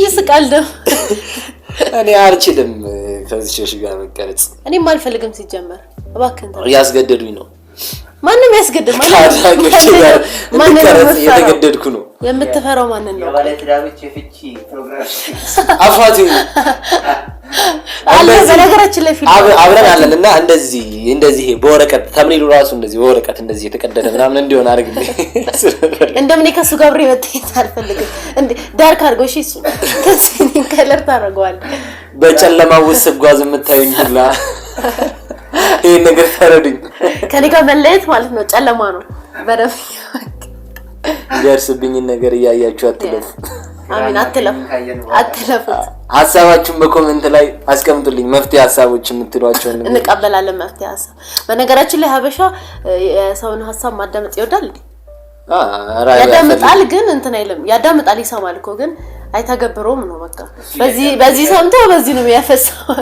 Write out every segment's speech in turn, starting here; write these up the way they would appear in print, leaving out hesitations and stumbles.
ይስቃል ደም እኔ አልችልም ከዚህ ጋር መቀረጽ እኔም አልፈልግም ሲጀመር እባክህ ያስገደዱኝ ነው ማንንም ያስገድድ ማንንም የተገደድኩ ነው የምትፈራው ማንን ነው የባለት ዳብች ፍቺ ፕሮግራም አፋቱ አለ በነገራችን ላይ ፊልም አብረን አለንና እንደዚህ በወረቀት ተምሪሉ ራሱ እንደዚህ በወረቀት እንደዚህ የተቀደደ ምናምን እንዲሆን አድርግልኝ እንደምን ከሱ ጋር ብሬ መጥተህ አልፈልግም እንዴ ዳርክ አድርጎ እሺ እሱ ከዚህ ከለር ታረጋዋል በጨለማ ውስጥ ጓዝ የምታዩኝ ሁላ ይሄ ነገር ታረዱኝ ከኔ ጋር መለየት ማለት ነው ጨለማ ነው በደፍ ይደርስብኝ ነገር ያያያችሁ አትለፉ አሜን አትለፉ ሐሳባችሁን በኮሜንት ላይ አስቀምጡልኝ መፍትሄ ሐሳቦች የምትሏቸው እንቀበላለን መፍትሄ ሐሳብ በነገራችን ላይ ሀበሻ የሰውን ሐሳብ ማዳመጥ ይወዳል ያዳምጣል ግን እንትን አይልም ያዳምጣል ይሰማል እኮ ግን አይተገብረውም ነው በቃ በዚህ ሰምቶ በዚህ ነው የሚያፈሳው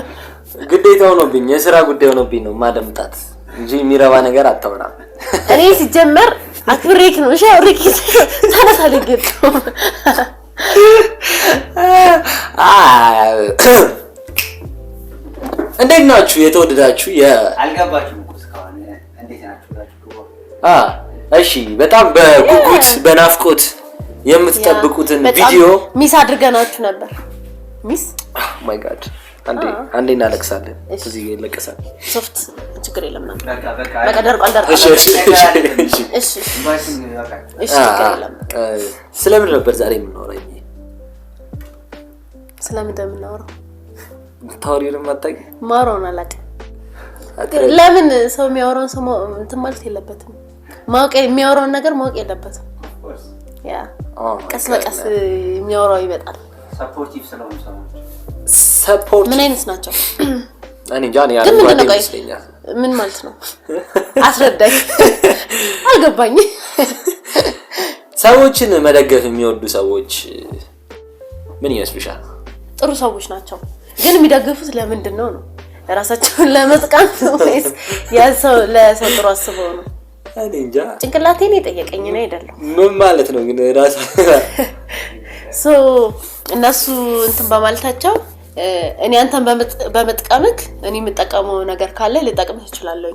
ግዴታው ነውብኝ የሥራ ጉዳይ ነውብኝ ነው ማዳምጣት እንጂ የሚረባ ነገር አታወራም እኔ ሲጀመር አክብሬክ ነው ሻውሪክ ታናሳለኝ እንዴት ናችሁ የተወደዳችሁ አልገባችሁም እስካሁን እንዴት ናችሁ እሺ በጣም በጉጉት በናፍቆት የምትጠብቁትን ቪዲዮ ሚስ አድርገናችሁ ነበር ሚስ ማይ ጋድ አንዴ እናለቅሳለን እዚህ ይለቀሳል ሶፍት ችግር የለም ነው በቃ በቀደር ቀልደር እሺ ስለምን ነበር ዛሬ የምናወራው ስለምን እንደምናወራው ታውሪንም አጣቂ ማሮና ላቅ ለምን ሰው የሚያወራውን ሰው እንትን ማለት የለበትም ማወቅ የሚያወራውን ነገር ማወቅ የለበትም ያ ቀስ በቀስ የሚያወራው ይመጣል ሰፖርቲቭ ስለሆነ ሰፖርት ምን አይነት ናቸው እኔ ጃኒ ያለው ይመስለኛል ምን ማለት ነው አስረዳኝ አልገባኝ ሰዎችን መደገፍ የሚወዱ ሰዎች ምን ይመስልሻል ጥሩ ሰዎች ናቸው ግን የሚደግፉት ለምንድን ነው ለራሳቸውን ለመጥቀም ነው ወይስ ያሰው ለሰው ጥሩ አስበው ነው እኔ እንጃ ጭንቅላቴን የጠየቀኝ ነው አይደለም ምን ማለት ነው ግን ራስ እነሱ እንትን በማለታቸው እኔ አንተን በመጥቀምክ እኔ የምጠቀመው ነገር ካለ ልጠቅምህ እችላለሁ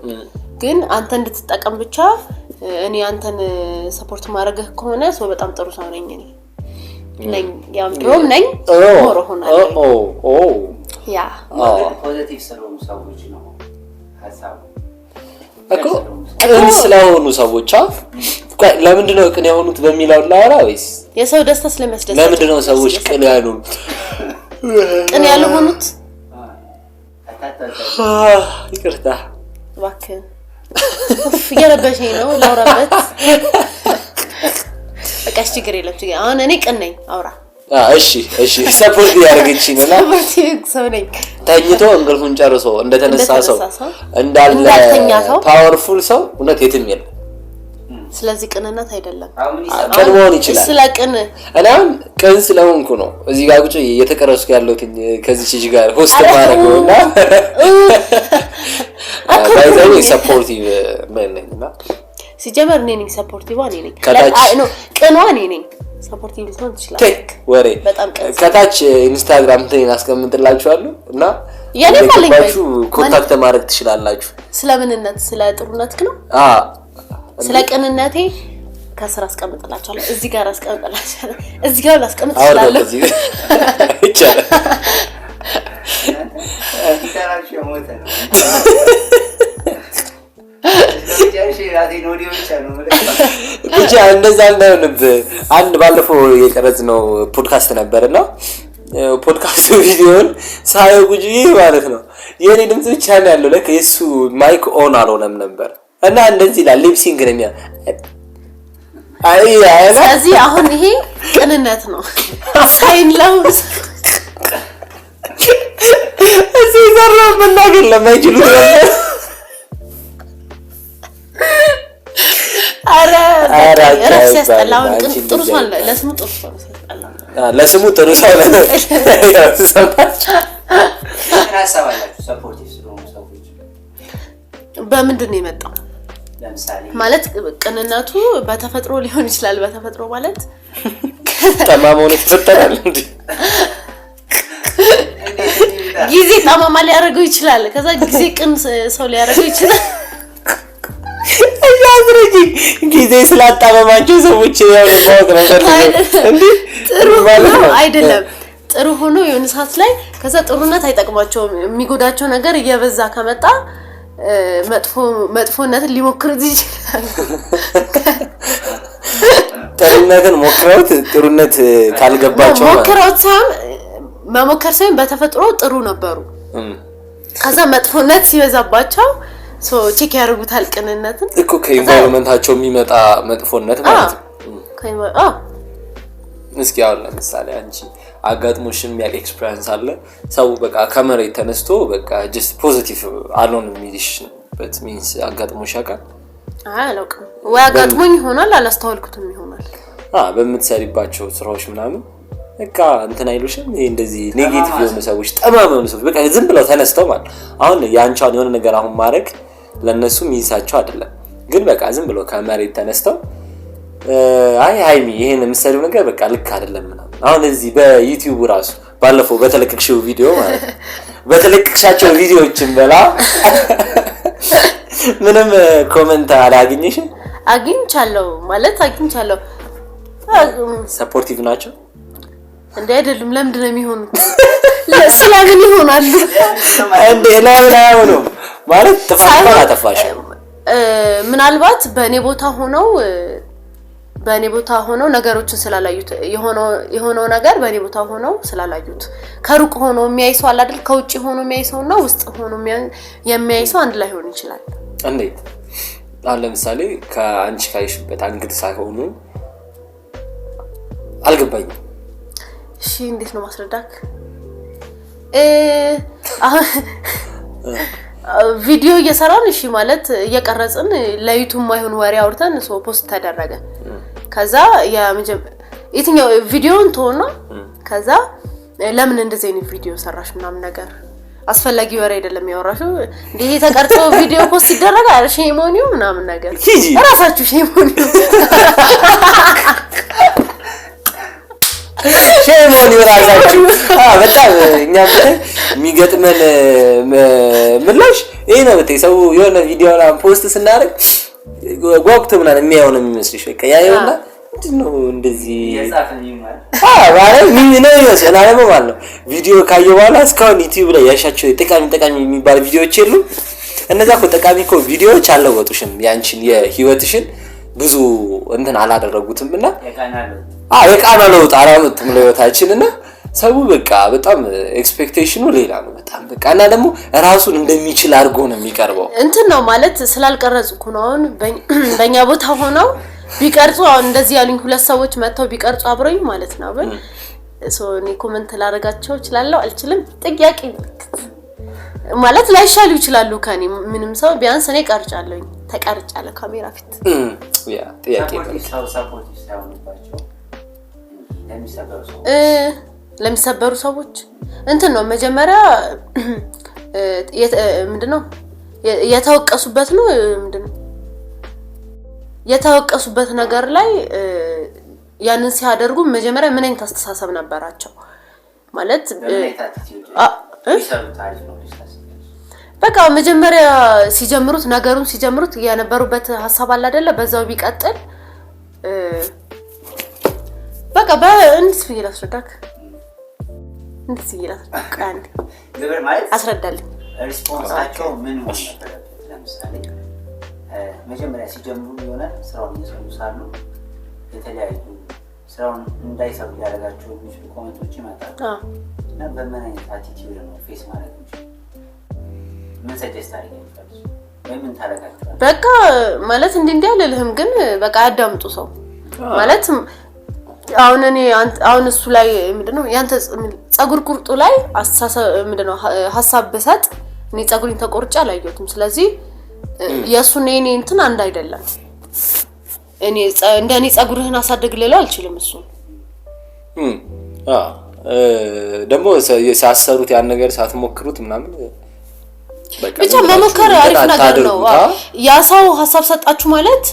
ግን አንተ እንድትጠቀም ብቻ እኔ አንተን ሰፖርት ማድረግህ ከሆነ ሰው በጣም ጥሩ ሰው ነኝ ያም ድሮም ነኝ ሞር ሆናለሁ ያ ፖዚቲቭ ስለሆኑ ሰዎች ነው ሐሳቡ እኮ ቅን ስለሆኑ ሰዎች ለምንድን ነው ቅን የሆኑት በሚለው ላወራ ወይስ የሰው ደስታ ስለሚያስደስት ለምንድን ነው ሰዎች ቅን ያሉት ቅን ያልሆኑት ይቅርታ እባክህ እየረበሸኝ ነው ላውራበት በቃ ችግር የለም አሁን እኔ ቅን ነኝ አውራ እሺ ሰፖርት ያደርግልኝ ነው ሰፖርት ሰው ነኝ ታይቶ እንግልፉን ጨርሶ እንደተነሳ ሰው እንዳለ ፓወርፉል ሰው እውነት የትም የለም ስለዚህ ቅንነት አይደለም ቀድሞውን ይችላል ስለቅን እኔም ቅን ስለሆንኩ ነው እዚህ ጋር ቁጭ እየተቀረስኩ ያለሁት ከዚህ ልጅ ጋር ሆስት ማድረግና ባይዘው ሰፖርቲቭ ነኝና ሲጀመር እኔ ነኝ ሰፖርቲቭ እኔ ነኝ ቅኗ እኔ ነኝ ሰፖርቲቭ ልትሆን ትችላለህ ወሬ ከታች ኢንስታግራም ላይ አስቀምጥላችኋለሁ እና የኔባችሁ ኮንታክት ማድረግ ትችላላችሁ ስለምንነት ስለ ጥሩነትክ ነው ስለ ቅንነቴ ከስራ አስቀምጥላችኋለሁ እዚህ ጋር አስቀምጥላችኋለሁ እዚህ ጋር ላስቀምጥላችኋለሁ ይቻላል ይታራሽ የሞተ ነው ብቻ እንደዛ እንዳይሆንብ አንድ ባለፈው የቀረጽነው ፖድካስት ነበርና ፖድካስቱ ቪዲዮን ሳይጉጂ ማለት ነው የኔ ድምጽ ብቻ ነው ያለው ለካ የሱ ማይክ ኦን አልሆነም ነበር እና እንደዚህ ላይ ሊፕሲንግ ነው የሚያ ስለዚህ አሁን ይሄ ቅንነት ነው ሳይን ለውስ እዚህ ዘራ መናገር ለማይችሉ አረ ራስ ያስጠላው ጥሩ ሰው ለስሙ ጥሩ ሰው ያስጠላው ለስሙ ጥሩ ሰው ነው ራሳባላችሁ ሰፖርቲቭ ስለሆኑ ሰዎች በምንድን ነው የመጣው ለምሳሌ ማለት ቅንነቱ በተፈጥሮ ሊሆን ይችላል በተፈጥሮ ማለት ተማማውን ተፈጠራል እንዴ ጊዜ ጠማማ ሊያደርገው ይችላል። ከዛ ጊዜ ቅን ሰው ሊያደርገው ይችላል። ያዝረጂ ጊዜ ስላጣመማቸው ሰዎች ያው ማወቅ ነው እንዴ? ጥሩ አይደለም። ጥሩ ሆኖ የሆነ ሰዓት ላይ ከዛ ጥሩነት አይጠቅማቸውም። የሚጎዳቸው ነገር እየበዛ ከመጣ መጥፎነትን ሊሞክሩት ይችላል። ጥሩነትን ሞክረውት ጥሩነት ካልገባቸው ሞክረውት መሞከር ሳይሆን በተፈጥሮ ጥሩ ነበሩ። ከዛ መጥፎነት ሲበዛባቸው ቼክ ያደርጉታል። ቅንነትን እኮ ከኢንቫይሮንመንታቸው የሚመጣ መጥፎነት ማለት ነው። እስኪ አሁን ለምሳሌ አንቺ አጋጥሞሽ የሚያውቅ ኤክስፒሪየንስ አለ? ሰው በቃ ከመሬት ተነስቶ በቃ ጀስት ፖዚቲቭ አልሆንም የሚልሽ በት ሚንስ አጋጥሞሽ ያውቃል? አላውቅም። ወይ አጋጥሞኝ ይሆናል አላስተዋልኩትም ይሆናል። በምትሰሪባቸው ስራዎች ምናምን በቃ እንትን አይሉሽም? እንደዚህ ኔጌቲቭ የሆኑ ሰዎች ጠማማ የሆኑ ሰዎች በቃ ዝም ብለው ተነስተው ማለት አሁን ያንቻውን የሆነ ነገር አሁን ማድረግ ለነሱ ሚንሳቸው አይደለም፣ ግን በቃ ዝም ብለው ከመሬት ተነስተው አይ ሃይሚ ይሄን የምትሰሪው ነገር በቃ ልክ አይደለም ምናምን። አሁን እዚህ በዩቲዩብ ራሱ ባለፈው በተለቀቅሽው ቪዲዮ ማለት በተለቀቅሻቸው ቪዲዮዎችን በላ ምንም ኮሜንት አላገኘሽም? አግኝቻለሁ ማለት አግኝቻለሁ። ሰፖርቲቭ ናቸው እንዴ? አይደሉም። ለምንድን ነው የሚሆኑት? ስለምን ይሆናሉ እንዴ? ለምን አይሆኑም ማለት ጥፋት አጠፋሽ? ምናልባት በእኔ ቦታ ሆነው ነገሮችን ስላላዩት የሆነው ነገር በእኔ ቦታ ሆነው ስላላዩት ከሩቅ ሆኖ የሚያይሰው አለ አይደል? ከውጪ ሆኖ የሚያይሰውና ውስጥ ሆኖ የሚያይሰው አንድ ላይ ሆን ይችላል። እንዴት? አሁን ለምሳሌ ከአንቺ ካይሽበት አንግል ሳይሆኑ አልገባኝም። እሺ እንዴት ነው ማስረዳክ? አሁን ቪዲዮ እየሰራን እሺ ማለት እየቀረጽን ለዩቲዩብ ማይሆን ወሬ አውርተን ፖስት ተደረገ። ከዛ የትኛው ቪዲዮን ተወና ከዛ ለምን እንደዚህ አይነት ቪዲዮ ሰራሽ ምናምን ነገር አስፈላጊ ወሬ አይደለም ያወራሽው እንዴ? ተቀርጾ ቪዲዮ ፖስት ይደረጋል ሼሞኒው ምናምን ነገር ራሳችሁ ሼሞኒው ሼሞኒው ራሳችሁ በጣም እኛ የሚገጥመን ምላሽ ይሄ ነው። ሰው የሆነ ቪዲዮ ላይ ፖስት ስናደርግ ጓጉቶ ምናምን የሚያየው ነው የሚመስልሽ። በቃ ያየውና ምንድነው እንደዚህ የጻፈኝ ማለት ማለት ምን ነው ይመስላል ማለት ነው። ቪዲዮ ካየው በኋላ እስካሁን ዩቲዩብ ላይ ያሻቸው ጠቃሚ የሚባል ቪዲዮዎች የሉ። እነዛ እኮ ጠቃሚ እኮ ቪዲዮዎች አልለወጡሽም፣ ያንቺን የህይወትሽን ብዙ እንትን አላደረጉትም እና የቃና ለውጥ አላመጡም ለህይወታችንና ሰው በቃ በጣም ኤክስፔክቴሽኑ ሌላ ነው በጣም በቃ እና ደግሞ ራሱን እንደሚችል አድርጎ ነው የሚቀርበው። እንትን ነው ማለት ስላልቀረጽኩ ነው። አሁን በእኛ ቦታ ሆነው ቢቀርጹ አሁን እንደዚህ ያሉኝ ሁለት ሰዎች መጥተው ቢቀርጹ አብረኝ ማለት ነው አይደል? እኔ ኮሜንት ላደርጋቸው እችላለሁ አልችልም? ጥያቄ ማለት ላይሻሉ ይችላሉ ከኔ ምንም ሰው ቢያንስ እኔ ቀርጫለሁኝ ተቀርጫለሁ ካሜራ ፊት ያ ጥያቄ ለሚሰበሩ ሰዎች እንትን ነው መጀመሪያ ምንድነው የተወቀሱበት ነው ምንድነው የተወቀሱበት ነገር ላይ ያንን ሲያደርጉ መጀመሪያ ምን አይነት አስተሳሰብ ነበራቸው ማለት በቃ መጀመሪያ ሲጀምሩት ነገሩን ሲጀምሩት ያነበሩበት ሐሳብ አለ አይደለ? በዛው ቢቀጥል በቃ በእንስ ፍይል አስረዳክ እንዴት ይላል ቃንዲ ግብር ማለት አስረዳልኝ። ሪስፖንሳቸው ምን ሆነ ነበር? ለምሳሌ መጀመሪያ ሲጀምሩ የሆነ ስራውን እየሰሩ ሳሉ የተለያዩ ስራውን እንዳይሰሩ ያደረጋቸው የሚችሉ ኮሜንቶች ይመጣሉ እና በምን አይነት አቲቲዩድ ነው ፌስ ማለት ነው? ምን ሰጀስት አድርገሽ ወይ ምን ታረጋግጣለሽ? በቃ ማለት እንዴ አልልህም ግን በቃ አዳምጡ ሰው ማለት አሁን እሱ ላይ ምንድነው ያንተ ጸጉር ቁርጡ ላይ አስተሳሰብ ምንድነው ሐሳብ በሰጥ እኔ ጸጉሪን ተቆርጫ አላየሁትም። ስለዚህ የሱን እኔ እንትን አንድ አይደለም። እኔ እንደኔ ጸጉርህን አሳደግ ሌላው አልችልም እሱ ደግሞ ሲያሰሩት ያን ነገር ሳትሞክሩት ምናምን ብቻ መሞከር አሪፍ ነገር ነው። ያ ሰው ሐሳብ ሰጣችሁ ማለት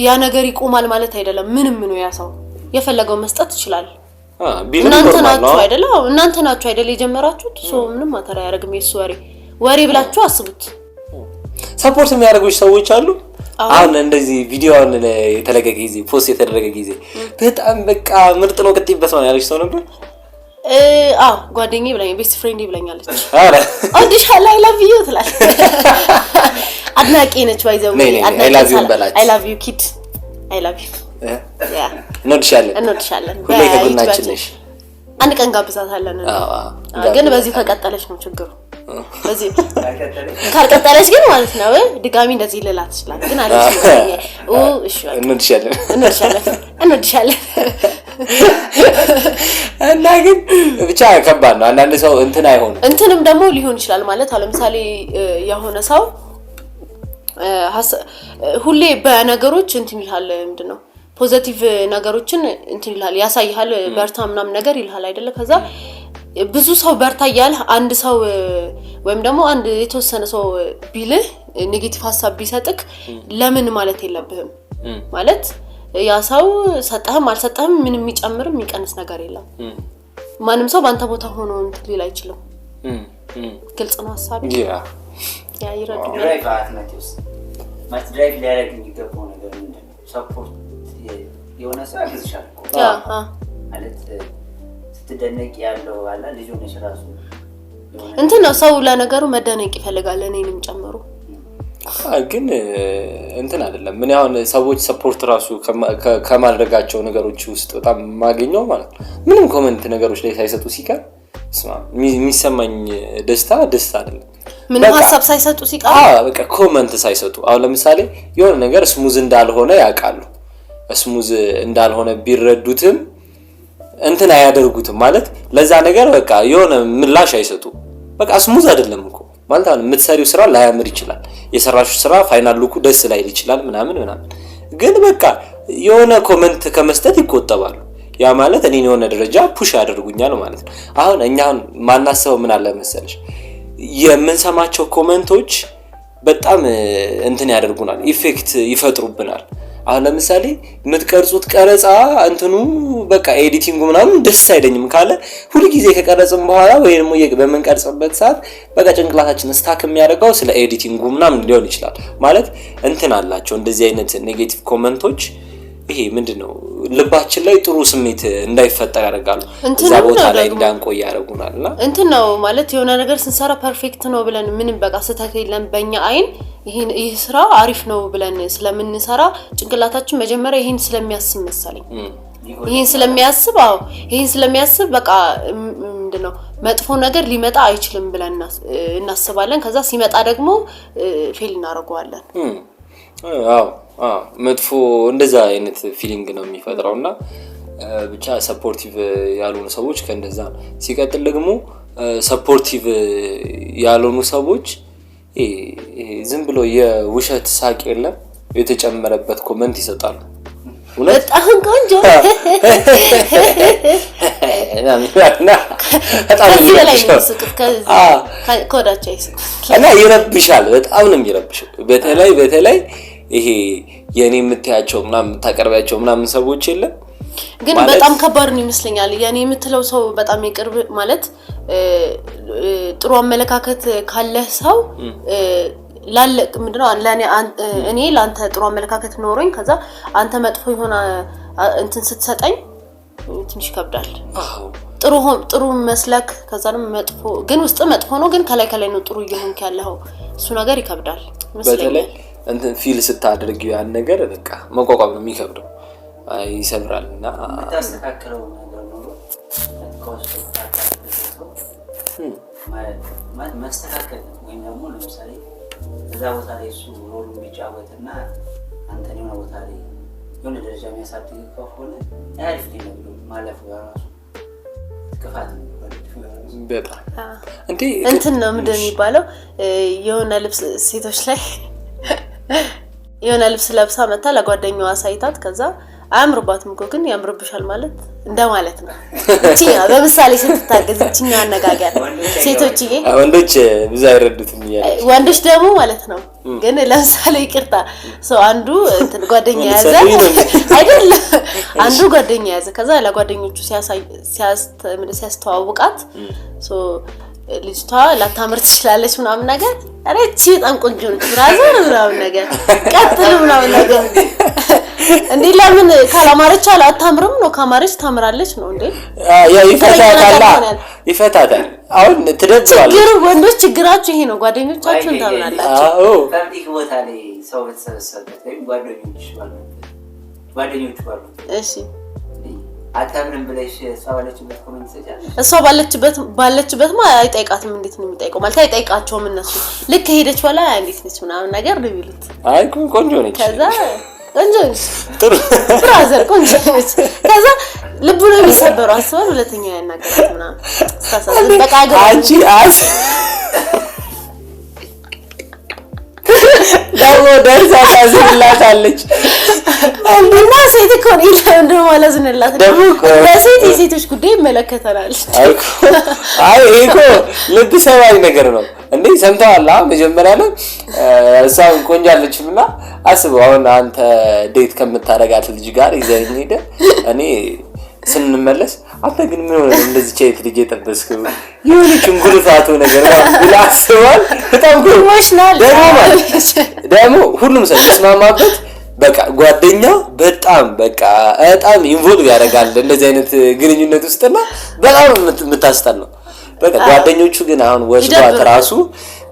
ያ ነገር ይቆማል ማለት አይደለም። ምንም ነው ያ ሰው የፈለገው መስጠት ይችላል። እናንተ ናችሁ አይደል? እናንተ ናችሁ አይደል የጀመራችሁት? ምንም ማተራ ያረግም የሱ ወሬ ብላችሁ አስቡት። ሰፖርት የሚያደርጉሽ ሰዎች አሉ። አሁን እንደዚህ ቪዲዮውን የተለቀቀ ጊዜ ፖስት የተደረገ ጊዜ በጣም በቃ ምርጥ ነው ቅጥይበት ነው ያለሽ ሰው ነበር? ጓደኛዬ ብላኝ ቤስት ፍሬንድ ብላኛለች። አረ አውዲሻለሁ አይ ላቭ ዩ ትላለች። አድናቂ ነች ባይዘው አይ ላቭ ዩ በላች። አይ ላቭ ዩ ኪድ አይ ላቭ ዩ እንወድሻለን ሁሌ ከጎናችን ነሽ። አንድ ቀን ጋብዛታለን። ግን በዚህ ከቀጠለች ነው ችግሩ። በዚህ ካልቀጠለች ግን ማለት ነው ድጋሚ እንደዚህ ልላት ይችላል። ግን አለች እሺ እንወድሻለን እና ግን ብቻ ከባድ ነው። አንዳንድ ሰው እንትን አይሆንም። እንትንም ደግሞ ሊሆን ይችላል ማለት ለምሳሌ የሆነ ሰው ሁሌ በነገሮች እንትን ይላል ምንድነው ፖዚቲቭ ነገሮችን እንትን ይላል ያሳይሃል በርታ ምናምን ነገር ይልሃል አይደለ? ከዛ ብዙ ሰው በርታ ይያል አንድ ሰው ወይም ደግሞ አንድ የተወሰነ ሰው ቢልህ ኔጌቲቭ ሐሳብ ቢሰጥክ ለምን ማለት የለብህም ማለት ያ ሰው ሰጠህም አልሰጠህም ምንም የሚጨምር የሚቀንስ ነገር የለም። ማንም ሰው ባንተ ቦታ ሆኖ እንትን ሊል አይችልም። ግልጽ ነው ሐሳብ ያ ይረዱ ድራይቭ አትመቲውስ ማለት ድራይቭ ሊያደርግ የሚገባው ነገር ምንድነው? ሰፖርት የሆነ ሰው ያግዝሻል ማለት ስትደነቂ ያለው አላ ልጅ ሆነሽ ራሱ እንትን ነው ሰው ለነገሩ መደነቅ ይፈልጋል እኔንም ጨምሮ። ግን እንትን አይደለም ምን ያውን ሰዎች ሰፖርት ራሱ ከማድረጋቸው ነገሮች ውስጥ በጣም ማገኘው ማለት ነው ምንም ኮሜንት ነገሮች ላይ ሳይሰጡ ሲቀር የሚሰማኝ ደስታ አይደለም። ምን ሐሳብ ሳይሰጡ ሲቀር በቃ ኮሜንት ሳይሰጡ አሁን ለምሳሌ የሆነ ነገር ስሙዝ እንዳልሆነ ያውቃሉ። ስሙዝ እንዳልሆነ ቢረዱትም እንትን አያደርጉትም ማለት ለዛ ነገር በቃ የሆነ ምላሽ አይሰጡ። በቃ ስሙዝ አይደለም እኮ ማለት አሁን የምትሰሪው ስራ ላያምር ይችላል። የሰራሽው ስራ ፋይናል ሉኩ ደስ ላይል ይችላል ምናምን ግን በቃ የሆነ ኮሜንት ከመስጠት ይቆጠባሉ። ያ ማለት እኔን የሆነ ደረጃ ፑሽ ያደርጉኛል ማለት ነው። አሁን እኛን ማናሰበው ምን አለ መሰለሽ የምንሰማቸው ኮሜንቶች በጣም እንትን ያደርጉናል ኢፌክት ይፈጥሩብናል። አሁን ለምሳሌ የምትቀርጹት ቀረጻ እንትኑ በቃ ኤዲቲንጉ ምናምን ደስ አይደኝም ካለ ሁሉ ጊዜ ከቀረጽም በኋላ ወይ ደግሞ በመንቀርጽበት ሰዓት በቃ ጭንቅላታችን ስታክ የሚያደርገው ስለ ኤዲቲንጉ ምናምን ሊሆን ይችላል ማለት እንትን አላቸው እንደዚህ አይነት ኔጌቲቭ ኮሜንቶች ይሄ ምንድነው ልባችን ላይ ጥሩ ስሜት እንዳይፈጠር ያደርጋሉ። እዛ ቦታ ላይ እንዳንቆይ ያደርጉናልና እንትን ነው ማለት የሆነ ነገር ስንሰራ ፐርፌክት ነው ብለን ምንም በቃ ስህተት የለም በእኛ አይን ይሄ ስራ አሪፍ ነው ብለን ስለምንሰራ ጭንቅላታችን መጀመሪያ ይሄን ስለሚያስብ መሰለኝ ይሄን ስለሚያስብ በቃ ምንድነው መጥፎ ነገር ሊመጣ አይችልም ብለን እናስባለን። ከዛ ሲመጣ ደግሞ ፌል እናደርገዋለን። መጥፎ እንደዛ አይነት ፊሊንግ ነው የሚፈጥረውና ብቻ ሰፖርቲቭ ያልሆኑ ሰዎች ከእንደዛ ሲቀጥል ደግሞ ሰፖርቲቭ ያልሆኑ ሰዎች ዝም ብሎ የውሸት ሳቅ የለም የተጨመረበት ኮሜንት ይሰጣሉ። በጣም ቆንጆ በጣም ይረብሻል። በጣም ነው የሚረብሸው። በተለይ ይሄ የኔ የምትያቸው ምናምን ታቀርባቸው ምናምን ሰዎች የለም ግን በጣም ከባድ ነው ይመስለኛል። ያኔ የምትለው ሰው በጣም ይቅርብ ማለት ጥሩ አመለካከት ካለ ሰው ላለቅ ምንድነው እኔ ላንተ ጥሩ አመለካከት ኖሮኝ ከዛ አንተ መጥፎ ይሆና እንትን ስትሰጠኝ ትንሽ ይከብዳል። ጥሩ መስለክ ከዛንም መጥፎ ግን ውስጥ መጥፎ ነው ግን ከላይ ነው ጥሩ እየሆንክ ያለው እሱ ነገር ይከብዳል በተለይ እንትን ፊል ስታደርጊው ያን ነገር በቃ መቋቋም ነው የሚከብደው ይሰብራልና ታስተካክለው ነገር ነው ማስተካከል ወይም ደግሞ ለምሳሌ እዛ ቦታ ላይ እሱ ሮል ቢጫወትና አንተ የሆነ ቦታ ላይ የሆነ ደረጃ የሚያሳድግ ከሆነ አሪፍ ነው ማለት ነው ከፋት ነው በጣም እንትን ነው ምንድነው የሚባለው የሆነ ልብስ ሴቶች ላይ የሆነ ልብስ ለብሳ መጣ ለጓደኛዋ ሳይታት ከዛ አያምርባትም እኮ ግን ያምርብሻል ማለት እንደማለት ነው። እቺኛ በምሳሌ ስትታገዝ እቺኛ አነጋገር ሴቶችዬ ወንዶች ብዙ አይረዱትም ይላል። ወንዶች ደግሞ ማለት ነው ግን ለምሳሌ ይቅርታ ሰው አንዱ እንትን ጓደኛ ያዘ አይደለም አንዱ ጓደኛ ያዘ ከዛ ለጓደኞቹ ሲያስተዋውቃት ሶ ልጅቷ ላታምር ትችላለች ምናምን ነገር አረቺ በጣም ቆንጆ ነች ብራዘር ምናምን ነገር ቀጥል ምናምን ነገር እንዴ ለምን ካላማረች አታምርም ነው ካማረች ታምራለች ነው እንዴ ያ ይፈታታል አሁን ትደብራለች ችግሩ ወንዶች ችግራችሁ ይሄ ነው ጓደኞቻችሁን ታምናላችሁ አዎ ታዲያ ቦታ ላይ ሰው በተሰበሰበበት ወይ ጓደኞች ባሉ እሺ አታምንም ብለሽ ሰዋለችበት ኮሜንት ሰጫለሽ እሷ ባለችበት ማ አይጠይቃትም እንዴት ነው የሚጠይቀው ማለት አይጠይቃቸውም እነሱ ልክ ሄደች በኋላ እንዴት ነች ምናምን ነገር ነው የሚሉት አይ ቆንጆ ነች ከዛ ቆንጆ ነች ጥሩ ብራዘር ቆንጆ ነች ከዛ ልቡ ነው የሚሰበረው አስበው ሁለተኛ ያናገራት ምናምን ታሳዝን በቃ አንቺ ደግሞ ደርሳ ታዝንላታለች እና ሴት እኮ ነው እንደው ማለዝንላት ለሴት የሴቶች ጉዳይ ይመለከተናል አይ እኮ ልብ ሰባይ ነገር ነው እንዴ ሰምተዋል መጀመሪያ ነው እሷን ቆንጃለችና አስበው አሁን አንተ ዴት ከምታረጋት ልጅ ጋር ይዘኝ ሄደ እኔ ስንመለስ አንተ ግን ምን ሆነ እንደዚህ ቼት ልጅ የጠበስከው ይሁን ችንጉልፋቱ ነገር ነው ብላስባል በጣም ኢሞሽናል ደግሞ ሁሉም ሰው ይስማማበት በቃ ጓደኛ በጣም ኢንቮልቭ ያደርጋል እንደዚህ አይነት ግንኙነት ውስጥና በጣም የምታስጠላው በቃ ጓደኞቹ ግን አሁን ወስዷት ራሱ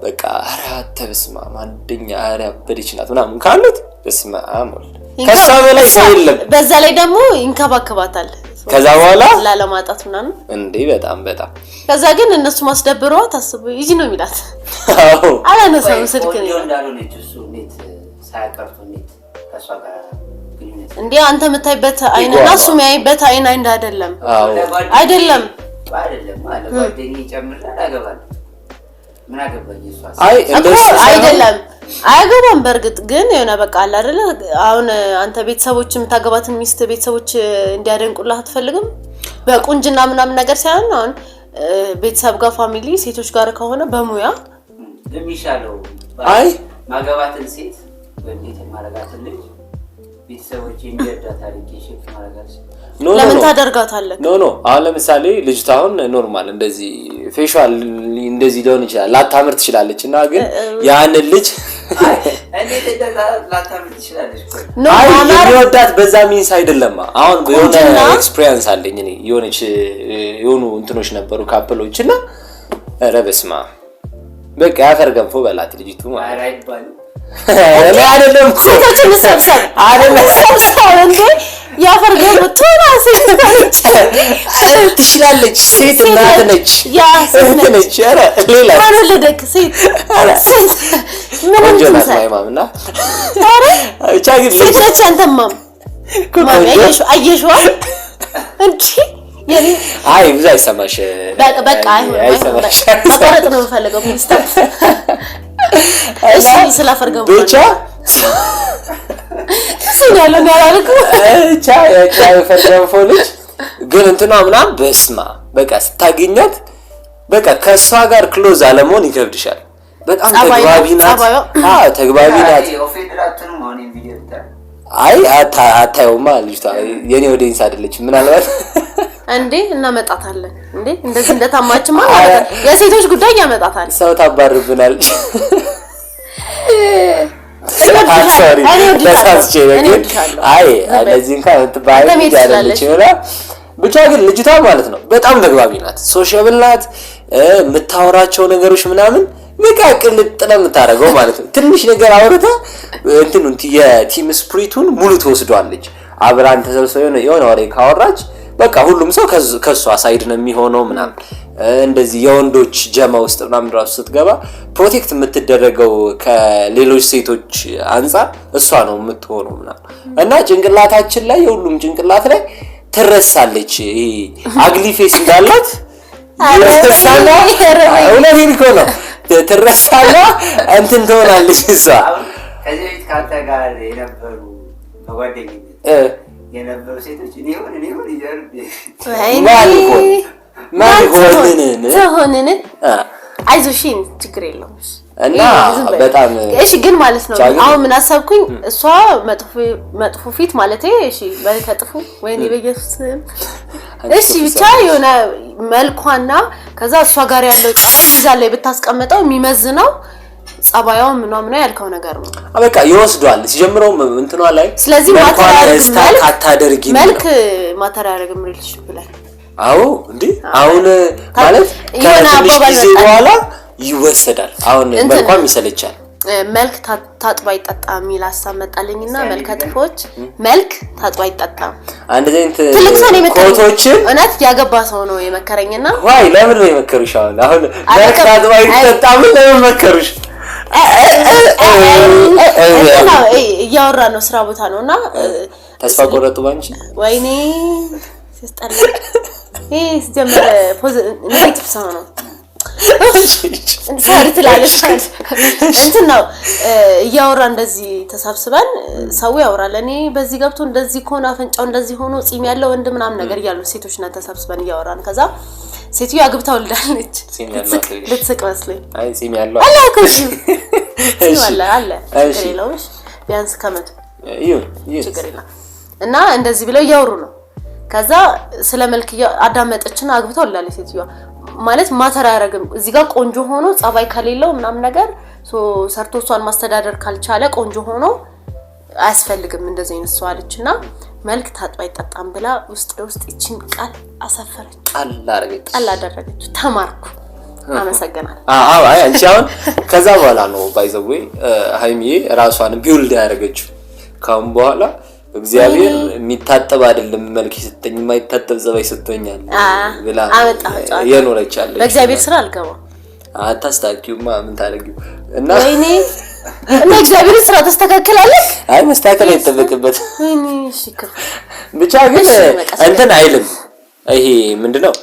በቃ አራተ በስማ ማንደኛ አራበደች ናት ምናምን ካሉት በስማ አሞል ከሷ በላይ ሰው የለም በዛ ላይ ደግሞ ይንከባከባታል ከዛ በኋላ ላለማጣት ምናምን እንዴ በጣም ከዛ ግን እነሱ ማስደብረው ታስቡ ይጂ ነው የሚላት አዎ አላነሳም ስልክ ነው እንዳልሆነች እሱ እንዴት ሳያቀርቱ እንዴት ከሷ ጋር ግንኙነት እንዴ አንተ የምታይበት አይንና እሱ የሚያይበት አይን አይደለም አይደለም ማለት ጓደኛዬ ጨምራ አገባል ምን አገባኝ እሷ አይ እንደሱ አይደለም አያገባም በርግጥ ግን የሆነ በቃ አለ አይደለ አሁን አንተ ቤተሰቦች የምታገባትን ሚስት ቤተሰቦች እንዲያደንቁልህ አትፈልግም በቁንጅና ምናምን ነገር ሳይሆን አሁን ቤተሰብ ጋር ፋሚሊ ሴቶች ጋር ከሆነ በሙያ የሚሻለው አይ ማገባትን ሴት ወንዴት ማረጋትን ልጅ ቤተሰቦች እንዲያዳታ አድርጌሽ ማረጋት ለምን ታደርጋታለህ ኖ አሁን ለምሳሌ ልጅቷ አሁን ኖርማል እንደዚህ ፌሻል እንደዚህ ሊሆን ይችላል ላታምር ትችላለችና ግን ያን ልጅ እንዴት ላታምር ትችላለች አይ የሚወዳት በዛ ሚንስ አይደለም አሁን የሆነ ኤክስፒሪየንስ አለኝ እኔ የሆኑ እንትኖች ነበሩ ካፕሎችና ረበስማ በቃ ያፈርገንፎ በላት ልጅቱ ማለት አይባል እኔ አይደለም ሴቶችን ሰብሰብ እንዴ ያፈርገው ተራሴ ትችላለች ሴት እናት ነች ያ ሴት ነች ኧረ ሌላ ወለደክ ሴት ምን ጆናስ ማይማምና ኧረ ብቻ ግን ሴት ነች አንተማም ማማ አየሽዋ እንዴ የኔ አይ ብዙ አይሰማሽ በቃ አይሰማሽ ማቋረጥ ነው የምፈልገው ሚስተር እሺ ስላፈርገው ብቻ ሲናለው ያላልኩ ብቻ ያፈርገው ፎልጅ ግን እንትና ምናምን በስማ በቃ ስታገኛት በቃ ከሷ ጋር ክሎዝ አለመሆን ይከብድሻል በጣም ተግባቢ ናት አይ አታየውማ ልጅቷ የኔ ኦዲየንስ አይደለችም ምናልባት እንዴ እናመጣታለን እንዴ እንደዚህ እንደታማችማ የሴቶች ጉዳይ ያመጣታል ሰው ታባርብናል አይ እንደዚህ እንኳን ትባያለች ብቻ ግን ልጅቷ ማለት ነው በጣም ተግባቢ ናት ሶሻብል ናት የምታወራቸው ነገሮች ምናምን በቃ ቅልጥ ነው የምታረገው ማለት ነው ትንሽ ነገር አውርታ እንትኑ የቲም ስፕሪቱን ሙሉ ትወስዷለች አብራን ተሰብስበው የሆነ ወሬ ካወራች በቃ ሁሉም ሰው ከሷ ሳይድ ነው የሚሆነው ምናምን እንደዚህ የወንዶች ጀማ ውስጥ ምናምን ራሱ ስትገባ ፕሮቴክት የምትደረገው ከሌሎች ሴቶች አንፃር እሷ ነው የምትሆነው ምናምን እና ጭንቅላታችን ላይ የሁሉም ጭንቅላት ላይ ትረሳለች ይሄ አግሊ ፌስ እንዳላት ትረሳና እውነቴን እኮ ነው ትረሳና እንትን ትሆናለች እሷ ከዚህ ካንተ ጋር የነበሩ በጓደኝነት የነበሩ ሴቶች እኔ ሆን ይያርብ ማን አይዞሽን ችግር የለውም እና በጣም እሺ ግን ማለት ነው አሁን ምን አሰብኩኝ እሷ መጥፎ ፊት ማለት እሺ በከጥፉ ወይኔ በኢየሱስ እሺ ብቻ የሆነ መልኳና ከዛ እሷ ጋር ያለው ጫፍ ላይ ብታስቀምጠው የሚመዝነው ጸባያው ምናምን ያልከው ነገር ነው በቃ ይወስዷል ሲጀምረው እንትኗ ላይ ስለዚህ ማተሪያል አታደርጊ መልክ ማተሪያል ሪሌሽንሺፕ ላይ አዎ እንዴ አሁን ማለት ከትንሽ ጊዜ በኋላ ይወሰዳል አሁን መልኳም ይሰለቻል መልክ ታጥባ ይጣጣም የሚል ሀሳብ መጣልኝና መልከ ጥፎች መልክ ታጥባ ይጣጣም አንድ ዘይንት ኮቶችን እውነት ያገባ ሰው ነው የመከረኝና ዋይ ለምን ነው የመከሩሽ አሁን መልክ ታጥባ ይጣጣም ለምን መከሩሽ እያወራ ነው ስራ ቦታ ነውና ተስፋ ቆረጡ ባንቺ ወይኔ ሲስጠላ ጀመረ ኔጌቲቭ ሰው ነው እንሳሪ ትላለች እንትን ነው እያወራ እንደዚህ ተሳብስበን ሰው ያወራል እኔ በዚህ ገብቶ እንደዚህ ኮና አፈንጫው እንደዚህ ሆኖ ጺም ያለው ወንድ ምናምን ነገር ያሉ ሴቶች እና ተሳብስበን እያወራን ከዛ ሴትዮ አግብታ ወልዳለች ልትስቅ መስለኝ አይ ጺም ያለው አለ ከዚህ አለ ከሌሎች ቢያንስ ከመቶ ችግር የለም እና እንደዚህ ብለው እያወሩ ነው ከዛ ስለመልክ አዳመጠችና አግብታ ወልዳለች ሴትዮ ማለት ማተር ያረግም እዚህ ጋር ቆንጆ ሆኖ ጸባይ ከሌለው ምናምን ነገር ሰርቶ እሷን ማስተዳደር ካልቻለ ቆንጆ ሆኖ አያስፈልግም እንደዚህ አይነት ሰው አለችና መልክ ታጥባ ይጣጣም ብላ ውስጥ እቺን ቃል አሰፈረች ቃል አደረገች ተማርኩ አመሰግናለሁ አይ አንቺ አሁን ከዛ በኋላ ነው ባይዘው ሃይሚዬ ራሷን ቢውልድ ያደረገችው ካሁን በኋላ እግዚአብሔር የሚታጠብ አይደለም መልክ ይሰጠኝ የማይታጠብ ዘባይ ሰጥቶኛል ብላ የኖረቻለች በእግዚአብሔር ስራ አልገባም አታስታኪውማ ምን ታደርጊው እና ወይኔ እና እግዚአብሔር ስራ ተስተካከላለች አይ መስተካከል አይተበቅበት ወይኔ ሽክ ብቻ ግን እንትን አይልም ይሄ ምንድነው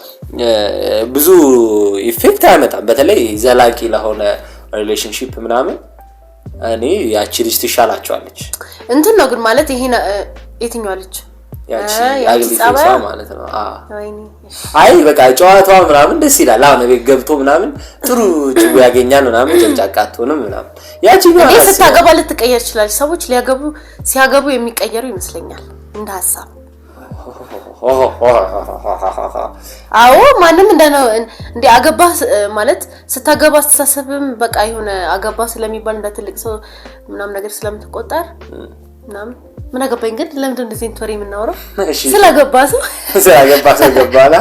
ብዙ ኢፌክት አያመጣም በተለይ ዘላቂ ለሆነ ሪሌሽንሺፕ ምናምን እኔ ያቺ ልጅ ትሻላቸዋለች እንትን ነው ግን ማለት ይሄ የትኛው ልጅ ያቺ አግሊቷ ማለት ነው አይ በቃ ጨዋታው ምናምን ደስ ይላል አሁን ቤት ገብቶ ምናምን ጥሩ ጭው ያገኛል ምናምን ጨጫቃቱንም ምናምን ያቺ ግን ስታገባ ልትቀየር ይችላል ሰዎች ሲያገቡ የሚቀየሩ ይመስለኛል እንደ ሐሳብ አዎ ማንንም እንደነው እንዴ አገባ ማለት ስታገባ አስተሳሰብም በቃ የሆነ አገባ ስለሚባል እንደ ትልቅ ሰው ምናምን ነገር ስለምትቆጠር ምናምን ምን አገባኝ ግን ለምን እንደዚህ እንቶሪ የምናወራው ስለገባ ሰው ገባላ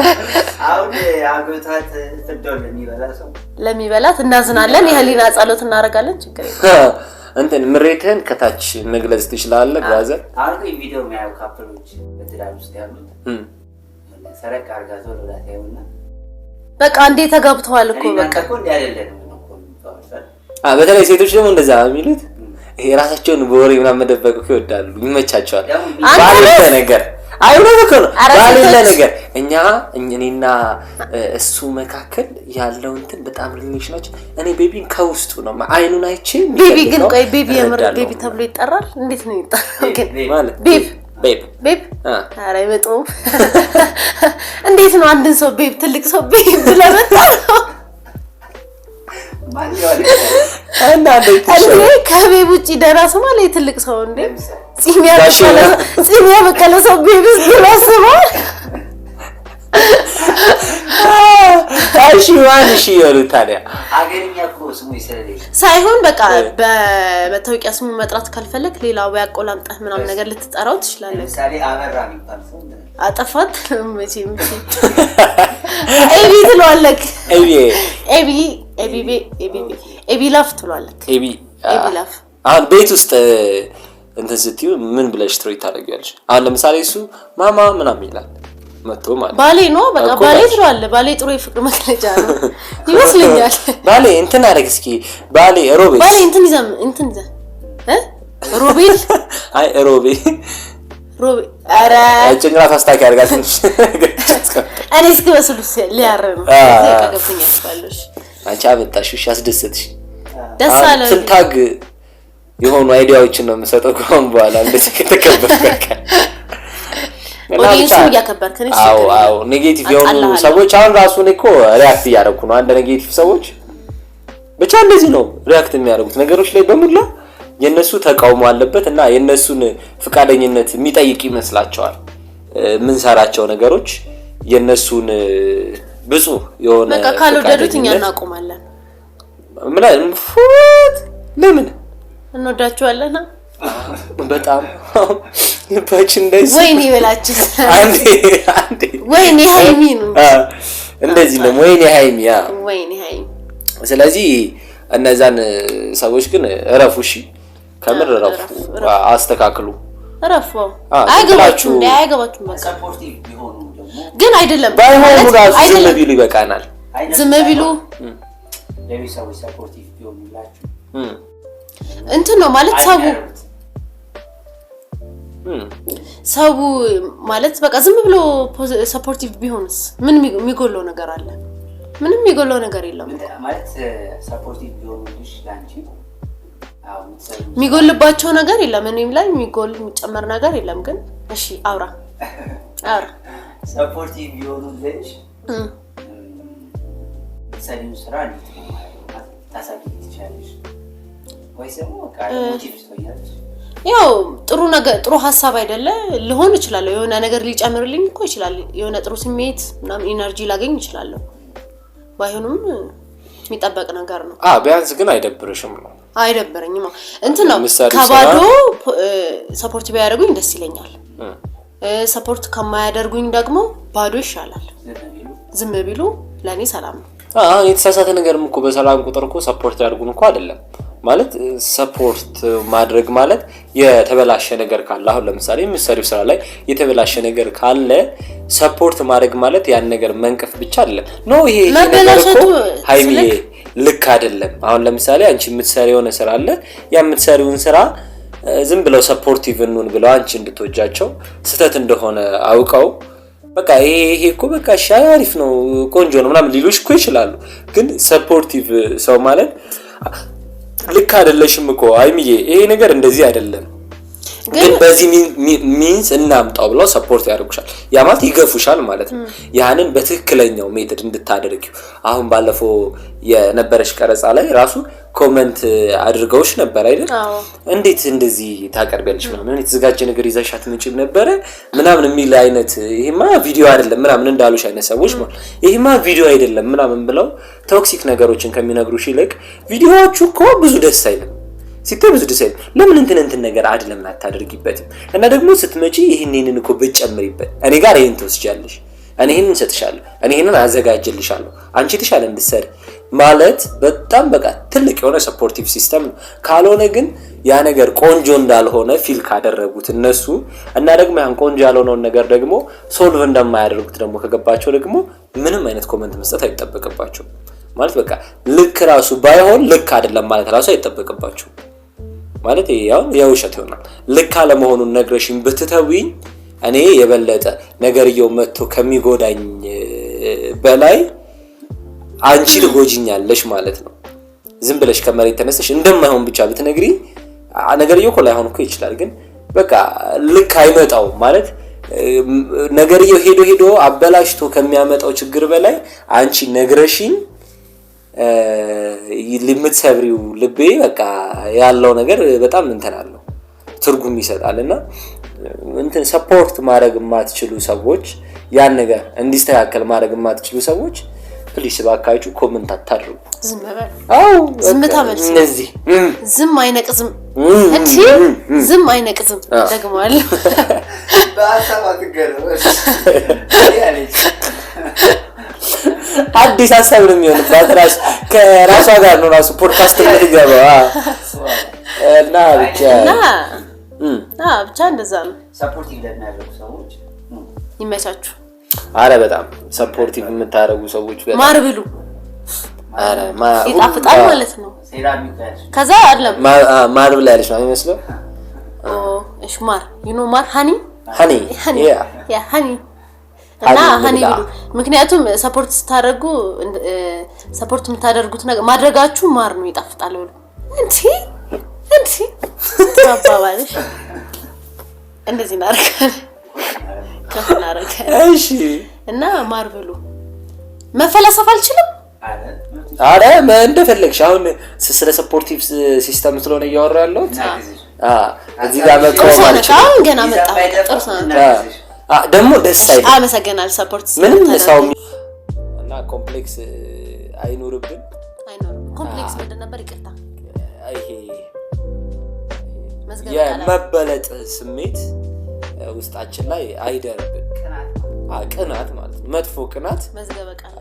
አሁን አገታት ትደል ለሚበላት እናዝናለን የህሊና ጸሎት እናረጋለን ችግር የለም እንትን ምሬትህን ከታች መግለጽ ትችላለህ ጋዘር አሁን ቪዲዮ የሚያዩ ካፕሎች በትዳር ውስጥ ያሉት ሰረቅ አርጋዞ ለላት ያዩና በቃ እንዴ ተጋብተዋል እኮ በቃ እንዴ አይደለም እኮ በተለይ ሴቶች ደግሞ እንደዛ የሚሉት ይሄ ራሳቸውን በወሬ ምናምን መደበቅ እኮ ይወዳሉ ይመቻቸዋል ባለ ነገር አይሆንም እኮ ነው ባለ ነገር እኛና እሱ መካከል ያለው እንትን በጣም ሪሌሽናችን እኔ ቤቢን ከውስጡ ነው አይኑን አይቼ ቤቢ ግን ቆይ ቤቢ የምር ቤቢ ተብሎ ይጠራል እንዴት ነው ይጠራል ግን ማለት ቤብ አረ አይመጡም እንዴት ነው አንድን ሰው ቤብ ትልቅ ሰው ቤብ ብለመጣው እና እንዴ ከቤብ ውጪ ደራስ ማለት ትልቅ ሰው እንዴ ጺም ያበቀለ ሰው ቤብ ስለሰማ እሺ ዋንሺ ይወጣሪያ አገርኛ እኮ ስሙ ይሰለኝ ሳይሆን በቃ በመታወቂያ ስሙ መጥራት ካልፈለክ ሌላው ያቆላምጣህ ምናምን ነገር ልትጠራው ትችላለህ ለምሳሌ አበራ የሚባል ሰው አጠፋት መቼም ኤቢ ትሏለክ ኤቢ ላፍ ትሏለክ ኤቢ ላፍ አሁን ቤት ውስጥ እንትን ስትዩ ምን ብለሽ ትሮይ ታደርጊያለሽ አሁን ለምሳሌ እሱ ማማ ምናምን ይላል መጥቶ ማለት ባሌ ነው በቃ ባሌ ትሏለ ባሌ ጥሩ የፍቅር መግለጫ ነው ይመስልኛል ባሌ እንትን አረግ እስኪ ባሌ ሮቤል ባሌ እንትን ይዘ ሮቤል አይ ሮቤል አረ ጭንቅላት አስታኪ አድርጋት እንጂ እኔ እስኪ መስሉስ ሊያረም ከገብኛ አስባለሽ አንቺ አመጣሽሽ ያስደሰትሽ ደስ አለ ትንታግ የሆኑ አይዲያዎችን ነው የምሰጠው ቆም በኋላ እንደዚህ ከተከበረ ኦዲየንሱን እያከበርክ ነው። አዎ ኔጌቲቭ የሆኑ ሰዎች አሁን ራሱ እኮ ሪአክት እያደረኩ ነው። አንድ ኔጌቲቭ ሰዎች ብቻ እንደዚህ ነው ሪአክት የሚያደርጉት ነገሮች ላይ በሙላ የነሱ ተቃውሞ አለበት እና የነሱን ፍቃደኝነት የሚጠይቅ ይመስላቸዋል። ምን ሰራቸው ነገሮች የነሱን ብዙ የሆነ በቃ ካልወደዱት እኛ እናቆማለን። ለምን እንወዳቸዋለን በጣም ልባችን እንደዚህ ወይኔ በላችሁ አንዴ ወይኔ ሃይሚ ነው እንደዚህ ነው ወይኔ ሃይሚ። ስለዚህ እነዛን ሰዎች ግን እረፉ፣ እሺ ከምር እረፉ፣ አስተካክሉ፣ እረፉ። አይገባችሁም በቃ ሰፖርቲቭ ቢሆኑ ደግሞ ግን አይደለም ባይሆኑ ራሱ ዝም ቢሉ ይበቃናል። ዝም ቢሉ ለቤተሰቦች ሰፖርቲቭ ቢሆኑላችሁ እንትን ነው ማለት ሰው ማለት በቃ ዝም ብሎ ሰፖርቲቭ ቢሆንስ ምን የሚጎለው ነገር አለ? ምንም የሚጎለው ነገር የለም ማለት ሰፖርቲቭ ቢሆኑልሽ ላንቺ የሚጎልባቸው ነገር የለም። እኔም ላይ የሚጨመር ነገር የለም። ግን እሺ አውራ ሰፖርቲቭ ቢሆኑልሽ ሰሊም ስራ እንዴት ነው ማለት ታሳቢ ትችላለሽ ወይስ ደግሞ ሞቲቭ ትሆኛለሽ? ያው ጥሩ ሐሳብ አይደለ ሊሆን ይችላል። የሆነ ነገር ሊጨምርልኝ እኮ ይችላል። የሆነ ጥሩ ስሜት ምናምን ኢነርጂ ላገኝ ይችላል። ባይሆንም የሚጠበቅ ነገር ነው። ቢያንስ ግን አይደብርሽም ነው? አይደብረኝም። እንትን ነው ከባዶ ሰፖርት ቢያደርጉኝ ደስ ይለኛል። ሰፖርት ከማያደርጉኝ ደግሞ ባዶ ይሻላል። ዝም ቢሉ ለኔ ሰላም ነው። የተሳሳተ ነገርም እኮ በሰላም ቁጥር እኮ ሰፖርት ያድርጉን እኮ አይደለም ማለት ሰፖርት ማድረግ ማለት የተበላሸ ነገር ካለ አሁን ለምሳሌ የምትሰሪው ስራ ላይ የተበላሸ ነገር ካለ ሰፖርት ማድረግ ማለት ያን ነገር መንቀፍ ብቻ አይደለም ነው። ይሄ ነገር እኮ ሃይሚዬ ልክ አይደለም። አሁን ለምሳሌ አንቺ የምትሰሪው የሆነ ስራ አለ ያ የምትሰሪውን ስራ ዝም ብለው ሰፖርቲቭ እንሁን ብለው አንቺ እንድትወጃቸው ስተት እንደሆነ አውቀው በቃ ይሄ እኮ በቃ ሻሪፍ ነው ቆንጆ ነው ምናምን ሊሉሽ እኮ ይችላሉ። ግን ሰፖርቲቭ ሰው ማለት ልክ አይደለሽም እኮ ሃይሚዬ ይሄ ነገር እንደዚህ አይደለም ግን በዚህ ሚንስ እናምጣው ብለው ሰፖርት ያደርጉሻል። ያ ማለት ይገፉሻል ማለት ነው። ያንን በትክክለኛው ሜተድ እንድታደርጊው አሁን ባለፈው የነበረሽ ቀረጻ ላይ ራሱ ኮሜንት አድርገውሽ ነበር አይደል? እንዴት እንደዚህ ታቀርቢያለሽ ምናምን የተዘጋጀ ነገር ይዘሻት ምንጭም ነበር ምናምን የሚል አይነት ይሄማ ቪዲዮ አይደለም ምናምን እንዳሉሽ አይነት ሰዎች ማለት ይሄማ ቪዲዮ አይደለም ምናምን ብለው ቶክሲክ ነገሮችን ከሚነግሩሽ ይልቅ ቪዲዮዎቹ እኮ ብዙ ደስ አይልም ሲተብዙ ደስ አይልም ለምን እንትን ነገር አይደለም አታደርጊበትም እና ደግሞ ስትመጪ ይሄንን እኮ በጨምሪበት እኔ ጋር ይሄን ትወስጃለሽ እኔ ይሄንን ሰጥሻለሁ እኔ ይሄንን አዘጋጅልሻለሁ አንቺ ተሻለ እንድትሰሪ ማለት በጣም በቃ ትልቅ የሆነ ሰፖርቲቭ ሲስተም ነው። ካልሆነ ግን ያ ነገር ቆንጆ እንዳልሆነ ፊል ካደረጉት እነሱ እና ደግሞ ያን ቆንጆ ያልሆነውን ነገር ደግሞ ሶልቭ እንደማያደርጉት ደግሞ ከገባቸው ደግሞ ምንም አይነት ኮሜንት መስጠት አይጠበቅባቸው ማለት በቃ ልክ ራሱ ባይሆን ልክ አይደለም ማለት ራሱ አይጠበቅባቸው ማለት ያው የውሸት ይሆናል። ልክ አለ መሆኑን ነግረሽኝ ብትተውኝ እኔ የበለጠ ነገርየው መጥቶ ከሚጎዳኝ በላይ አንቺ ልጎጂኛለሽ ማለት ነው። ዝም ብለሽ ከመሬት ተነስተሽ እንደማይሆን ብቻ ብትነግሪ ነገርየው እኮ ላይሆን እኮ ይችላል ግን በቃ ልክ አይመጣው ማለት ነገርየው ሄዶ አበላሽቶ ከሚያመጣው ችግር በላይ አንቺ ነግረሽኝ ለምትሰብሪው ልቤ በቃ ያለው ነገር በጣም እንተናለው ትርጉም ይሰጣልና እንትን ሰፖርት ማድረግ የማትችሉ ሰዎች ያን ነገር እንዲስተካከል ማድረግ የማትችሉ ሰዎች ፕሊስ ባካችሁ ኮሜንት አታድርጉ። ዝም በል ዝምታ መልስ እነዚህ ዝም አይነቅዝም እንጂ ዝም አይነቅዝም ደግሞአል በአሳብ አትገረምሽ አዲስ ሀሳብ ነው የሚሆንባት ከራሷ ጋር ነው ራሱ ፖድካስት የምትገባ እና ብቻ እንደዛ ነው። ሰፖርቲቭ ለሚያደርጉ ሰዎች ይመቻችሁ። አረ በጣም ሰፖርቲቭ የምታደርጉ ሰዎች በጣም ማር ብሉ። አረ ይጣፍጣል ማለት ነው። ሴራሚክ ያለሽ ከዛ አይደለም ማር ብላ ያለሽ ነው የሚመስለው። እሺ ማር ማር ሃኒ ያ ሃኒ እና ሃኒ ብሉ። ምክንያቱም ሰፖርት ስታደርጉ ሰፖርት የምታደርጉት ነገር ማድረጋችሁ ማር ነው ይጣፍጣል ብሉ እንዴ ታባባለሽ እንደዚህ እናርካለን ከናረከ እሺ እና ማርብሉ መፈላሰፍ አልችልም አረ እንደፈለግሽ አሁን ስለ ሰፖርቲቭ ሲስተም ስለሆነ እያወራ ያለው እዚህ ጋር መቆም አሁን ገና መጣ ጥርስ ደግሞ ደስ አይልም አመሰግናል ሰፖርት ምንም ሰው እና ኮምፕሌክስ አይኖርብን ኮምፕሌክስ ምንድን ነበር ይቅርታ ይሄ የመበለጥ ስሜት ውስጣችን ላይ አይደርብን ቅናት ማለት መጥፎ ቅናት መዝገበ ቃል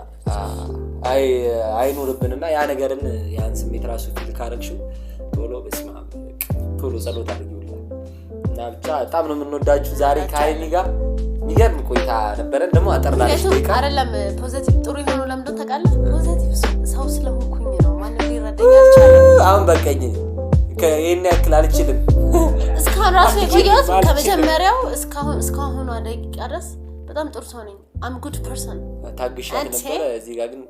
አይኖርብንና ያ ነገርን ያን ስሜት ራሱ ፊል ካረግሽው ቶሎ በስማም ቶሎ ጸሎት አድርጊውልኝ እና ብቻ በጣም ነው የምንወዳችሁ ዛሬ ከሀይሚ ጋር የሚገርም ቆይታ ነበረን ደግሞ አጠርላሽ ደቂቃ አይደለም ፖዚቲቭ ጥሩ የሆነው ለምንድን ታውቃለህ ፖዚቲቭ ሰው ስለሆንኩኝ ነው ማንም ሊረዳኝ አልቻለም አሁን በቀኝ ከየኔ ያክል አልችልም እስካሁን ራሱ የቆየሁት ከመጀመሪያው እስካሁን ደቂቃ ድረስ በጣም ጥሩ ሰው ነኝ I'm good person ታግሻለሁ ነበር እዚህ ጋር ግን